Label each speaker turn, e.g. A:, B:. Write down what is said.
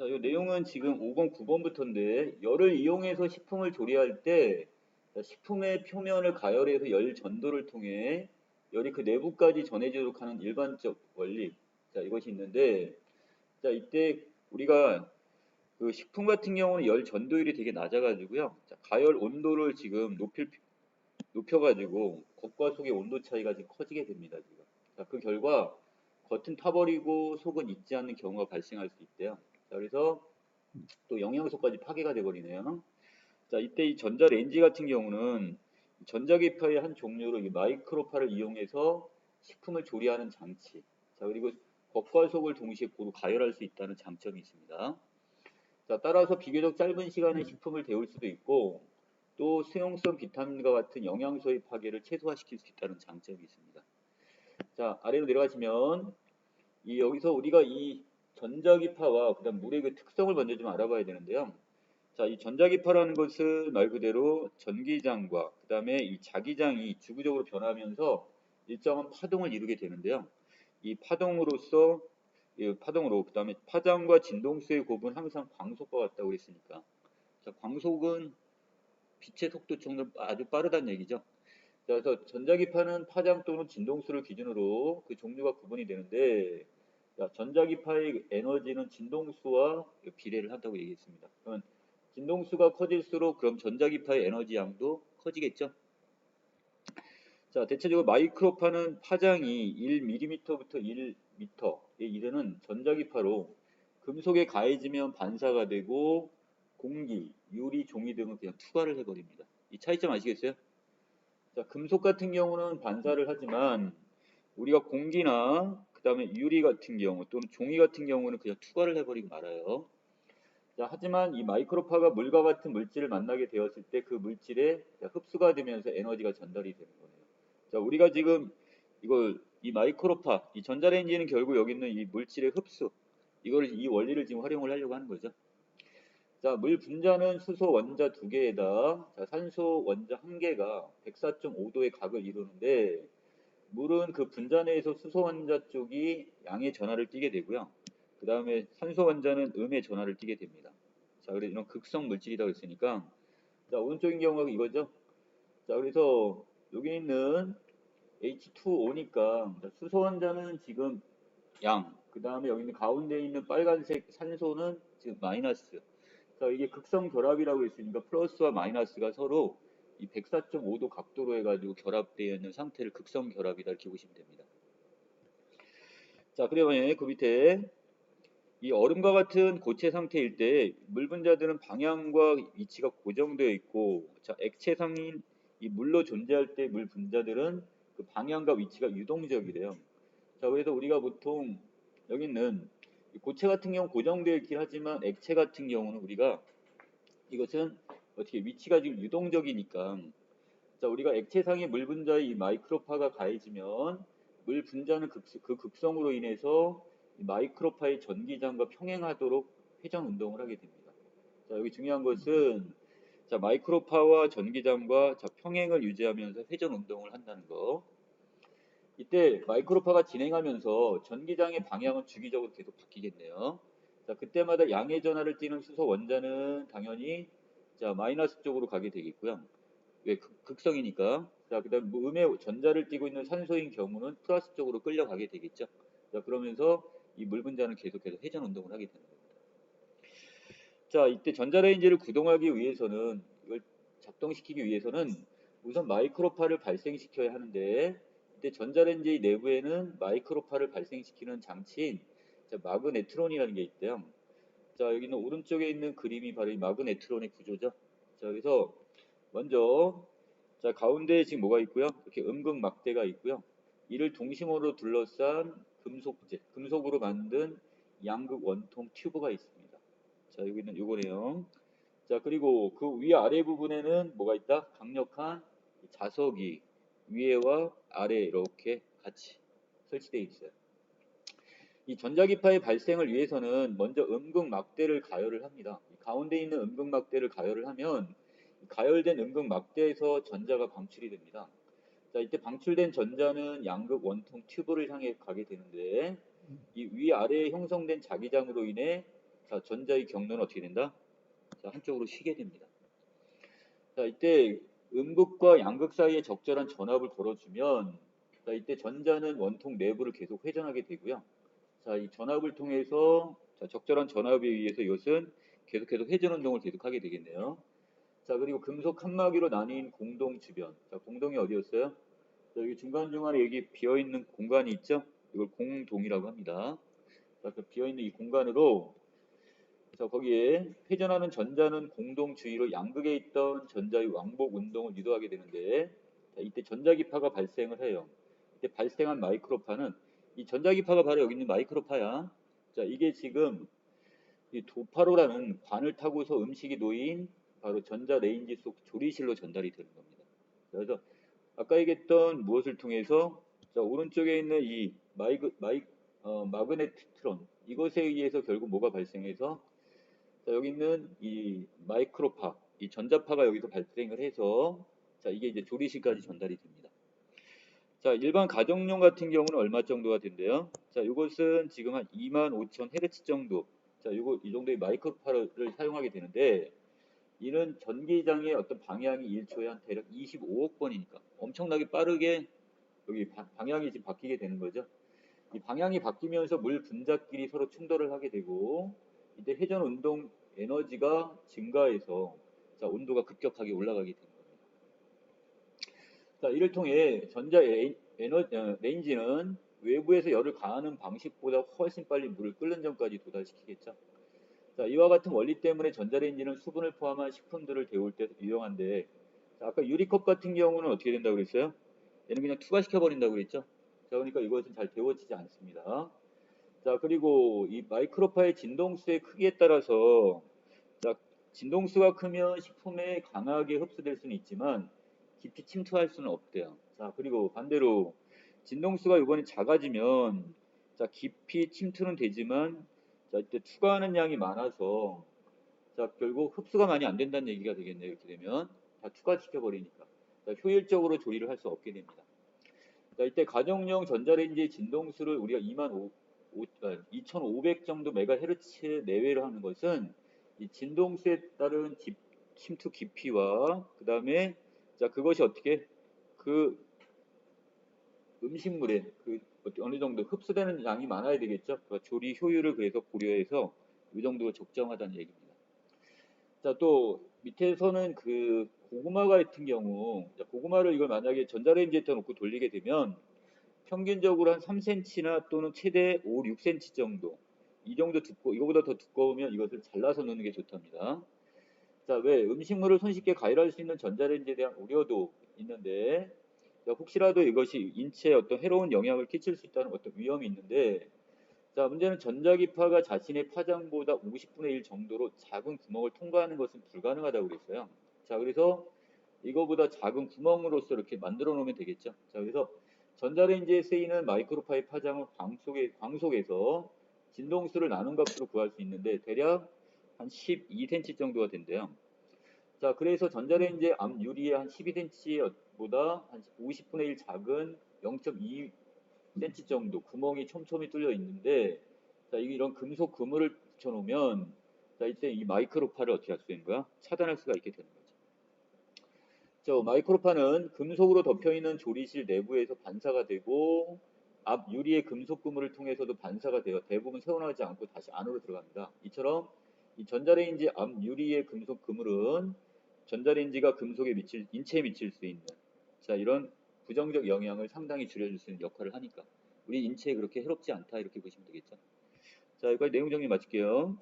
A: 자, 이 내용은 지금 5번, 9번부터인데 열을 이용해서 식품을 조리할 때 자, 식품의 표면을 가열해서 열 전도를 통해 열이 그 내부까지 전해지도록 하는 일반적 원리. 자, 이것이 있는데 자, 이때 우리가 그 식품 같은 경우는 열 전도율이 되게 낮아가지고요. 자, 가열 온도를 지금 높여가지고 겉과 속의 온도 차이가 지금 커지게 됩니다. 지금. 자, 그 결과 겉은 타버리고 속은 익지 않는 경우가 발생할 수 있대요. 자, 그래서 또 영양소까지 파괴가 돼버리네요. 자, 이때 이 전자레인지 같은 경우는 전자기파의 한 종류로 이 마이크로파를 이용해서 식품을 조리하는 장치. 자, 그리고 겉과 속을 동시에 고루 가열할 수 있다는 장점이 있습니다. 자, 따라서 비교적 짧은 시간에 식품을 데울 수도 있고 또 수용성 비타민과 같은 영양소의 파괴를 최소화시킬 수 있다는 장점이 있습니다. 자, 아래로 내려가시면 여기서 우리가 이 전자기파와 그다음 물의 그 특성을 먼저 좀 알아봐야 되는데요. 자, 이 전자기파라는 것은 말 그대로 전기장과 그다음에 이 자기장이 주기적으로 변하면서 일정한 파동을 이루게 되는데요. 이 파동으로 그다음에 파장과 진동수의 곱은 항상 광속과 같다고 그랬으니까. 자, 광속은 빛의 속도처럼 아주 빠르다는 얘기죠. 자, 그래서 전자기파는 파장 또는 진동수를 기준으로 그 종류가 구분이 되는데 자, 전자기파의 에너지는 진동수와 비례를 한다고 얘기했습니다. 그러면 진동수가 커질수록 그럼 전자기파의 에너지 양도 커지겠죠. 자, 대체적으로 마이크로파는 파장이 1mm부터 1m에 이르는 전자기파로 금속에 가해지면 반사가 되고 공기, 유리, 종이 등은 그냥 투과를 해버립니다. 이 차이점 아시겠어요? 자, 금속 같은 경우는 반사를 하지만 우리가 공기나 그 다음에 유리 같은 경우 또는 종이 같은 경우는 그냥 투과를 해버리고 말아요. 자, 하지만 이 마이크로파가 물과 같은 물질을 만나게 되었을 때 그 물질에 흡수가 되면서 에너지가 전달이 되는 거예요. 자, 우리가 지금 이 마이크로파, 이 전자레인지는 결국 여기 있는 이 물질의 흡수, 이 원리를 지금 활용을 하려고 하는 거죠. 자, 물 분자는 수소 원자 2개에다 산소 원자 1개가 104.5도의 각을 이루는데 물은 그 분자 내에서 수소 원자 쪽이 양의 전하를 띠게 되고요. 그 다음에 산소 원자는 음의 전하를 띠게 됩니다. 자, 그래서 이런 극성 물질이라고 했으니까 자, 오른쪽인 경우가 이거죠. 자, 그래서 여기 있는 H2O니까 수소 원자는 지금 양, 그 다음에 여기 있는 가운데 있는 빨간색 산소는 지금 마이너스. 자, 이게 극성 결합이라고 했으니까 플러스와 마이너스가 서로 이 104.5도 각도로 해가지고 결합되어 있는 상태를 극성 결합이다 이렇게 보시면 됩니다. 자, 그러면 그 밑에 이 얼음과 같은 고체 상태일 때 물 분자들은 방향과 위치가 고정되어 있고, 자, 액체상인 이 물로 존재할 때 물 분자들은 그 방향과 위치가 유동적이래요. 자, 그래서 우리가 보통 여기 있는 고체 같은 경우 고정되어 있긴 하지만 액체 같은 경우는 우리가 이것은 어떻게 위치가 지금 유동적이니까 자, 우리가 액체상의 물 분자의 이 마이크로파가 가해지면 물 분자는 그 극성으로 인해서 이 마이크로파의 전기장과 평행하도록 회전 운동을 하게 됩니다. 자, 여기 중요한 것은 자, 마이크로파와 전기장과 자, 평행을 유지하면서 회전 운동을 한다는 거. 이때 마이크로파가 진행하면서 전기장의 방향은 주기적으로 계속 바뀌겠네요. 자, 그때마다 양의 전하를 띠는 수소 원자는 당연히 자, 마이너스 쪽으로 가게 되겠고요. 왜 극성이니까. 자, 그다음 음의 전자를 띠고 있는 산소인 경우는 플러스 쪽으로 끌려가게 되겠죠. 자, 그러면서 이 물 분자는 계속해서 회전 운동을 하게 되는 겁니다. 자, 이때 전자레인지를 구동하기 위해서는 이걸 작동시키기 위해서는 우선 마이크로파를 발생시켜야 하는데 이때 전자레인지 내부에는 마이크로파를 발생시키는 장치인 자, 마그네트론이라는 게 있대요. 자, 여기는 오른쪽에 있는 그림이 바로 이 마그네트론의 구조죠. 자, 그래서 먼저 자, 가운데에 지금 뭐가 있고요? 이렇게 음극 막대가 있고요. 이를 중심으로 둘러싼 금속으로 만든 양극 원통 튜브가 있습니다. 자, 여기는 요거네요. 자, 그리고 그 위아래 부분에는 뭐가 있다? 강력한 자석이 위에와 아래 이렇게 같이 설치되어 있어요. 이 전자기파의 발생을 위해서는 먼저 음극 막대를 가열을 합니다. 가운데 있는 음극 막대를 가열을 하면 가열된 음극 막대에서 전자가 방출이 됩니다. 자, 이때 방출된 전자는 양극 원통 튜브를 향해 가게 되는데 이 위아래에 형성된 자기장으로 인해 자, 전자의 경로는 어떻게 된다? 자, 한쪽으로 쉬게 됩니다. 자, 이때 음극과 양극 사이에 적절한 전압을 걸어주면 자, 이때 전자는 원통 내부를 계속 회전하게 되고요. 자, 이 전압을 통해서 자, 적절한 전압에 의해서 이것은 계속해서 회전 운동을 계속하게 되겠네요. 자, 그리고 금속 칸막이로 나뉜 공동 주변. 자, 공동이 어디였어요? 자, 여기 중간중간에 여기 비어있는 공간이 있죠? 이걸 공동이라고 합니다. 자, 그 비어있는 이 공간으로 자, 거기에 회전하는 전자는 공동 주위로 양극에 있던 전자의 왕복 운동을 유도하게 되는데 자, 이때 전자기파가 발생을 해요. 이때 발생한 마이크로파는 이 전자기파가 바로 여기 있는 마이크로파야. 자, 이게 지금 이 도파로라는 관을 타고서 음식이 놓인 바로 전자 레인지 속 조리실로 전달이 되는 겁니다. 그래서 아까 얘기했던 무엇을 통해서 자, 오른쪽에 있는 이 마그네트론 이것에 의해서 결국 뭐가 발생해서 자, 여기 있는 이 마이크로파, 이 전자파가 여기서 발생을 해서 자, 이게 이제 조리실까지 전달이 됩니다. 자, 일반 가정용 같은 경우는 얼마 정도가 된대요? 자, 이것은 지금 한 25,000Hz 정도. 자, 이 정도의 마이크로파를 사용하게 되는데 이는 전기장의 어떤 방향이 1초에 한 대략 25억 번이니까 엄청나게 빠르게 여기 방향이 지금 바뀌게 되는 거죠. 이 방향이 바뀌면서 물 분자끼리 서로 충돌을 하게 되고 이때 회전 운동 에너지가 증가해서 자, 온도가 급격하게 올라가게 되는 겁니다. 자, 이를 통해 전자 레인지는 외부에서 열을 가하는 방식보다 훨씬 빨리 물을 끓는 점까지 도달시키겠죠. 자, 이와 같은 원리 때문에 전자레인지는 수분을 포함한 식품들을 데울 때 유용한데 자, 아까 유리컵 같은 경우는 어떻게 된다고 그랬어요? 얘는 그냥 투과시켜 버린다고 그랬죠. 자, 그러니까 이것은 잘 데워지지 않습니다. 자, 그리고 이 마이크로파의 진동수의 크기에 따라서 자, 진동수가 크면 식품에 강하게 흡수될 수는 있지만 깊이 침투할 수는 없대요. 자, 그리고 반대로 진동수가 이번에 작아지면 자, 깊이 침투는 되지만 자, 이때 추가하는 양이 많아서 자, 결국 흡수가 많이 안 된다는 얘기가 되겠네요. 이렇게 되면 다 추가시켜 버리니까 자, 효율적으로 조리를 할 수 없게 됩니다. 자, 이때 가정용 전자레인지 진동수를 우리가 2500 정도 메가헤르츠 내외로 하는 것은 이 진동수에 따른 침투 깊이와 그 다음에 자, 그것이 어떻게 그 음식물에 그 어느 정도 흡수되는 양이 많아야 되겠죠. 그러니까 조리 효율을 그래서 고려해서 이 정도가 적정하다는 얘기입니다. 자, 또 밑에서는 그 고구마 같은 경우 자, 고구마를 이걸 만약에 전자레인지에다 놓고 돌리게 되면 평균적으로 한 3cm나 또는 최대 5, 6cm 정도 이 정도 두꺼 이거보다 더 두꺼우면 이것을 잘라서 넣는 게 좋답니다. 자, 왜 음식물을 손쉽게 가열할 수 있는 전자레인지에 대한 우려도 있는데 자, 혹시라도 이것이 인체에 어떤 해로운 영향을 끼칠 수 있다는 어떤 위험이 있는데 자, 문제는 전자기파가 자신의 파장보다 50분의 1 정도로 작은 구멍을 통과하는 것은 불가능하다고 그랬어요. 자, 그래서 이거보다 작은 구멍으로서 이렇게 만들어 놓으면 되겠죠. 자, 그래서 전자레인지에 쓰이는 마이크로파의 파장은 광속에서 진동수를 나눈 값으로 구할 수 있는데 대략 한 12cm 정도가 된대요. 자, 그래서 전자레인지의 앞 유리의 한 12cm보다 한 50분의 1 작은 0.2cm 정도 구멍이 촘촘히 뚫려 있는데 자, 이런 금속 그물을 붙여놓으면 자, 이때 이 마이크로파를 어떻게 할 수 있는 거야? 차단할 수가 있게 되는 거죠. 저 마이크로파는 금속으로 덮여있는 조리실 내부에서 반사가 되고 앞 유리의 금속 그물을 통해서도 반사가 되어 대부분 새어나오지 않고 다시 안으로 들어갑니다. 이처럼 이 전자레인지 앞 유리의 금속 그물은 전자레인지가 금속에 인체에 미칠 수 있는 자, 이런 부정적 영향을 상당히 줄여줄 수 있는 역할을 하니까 우리 인체에 그렇게 해롭지 않다 이렇게 보시면 되겠죠. 자, 여기까지 내용 정리 마칠게요.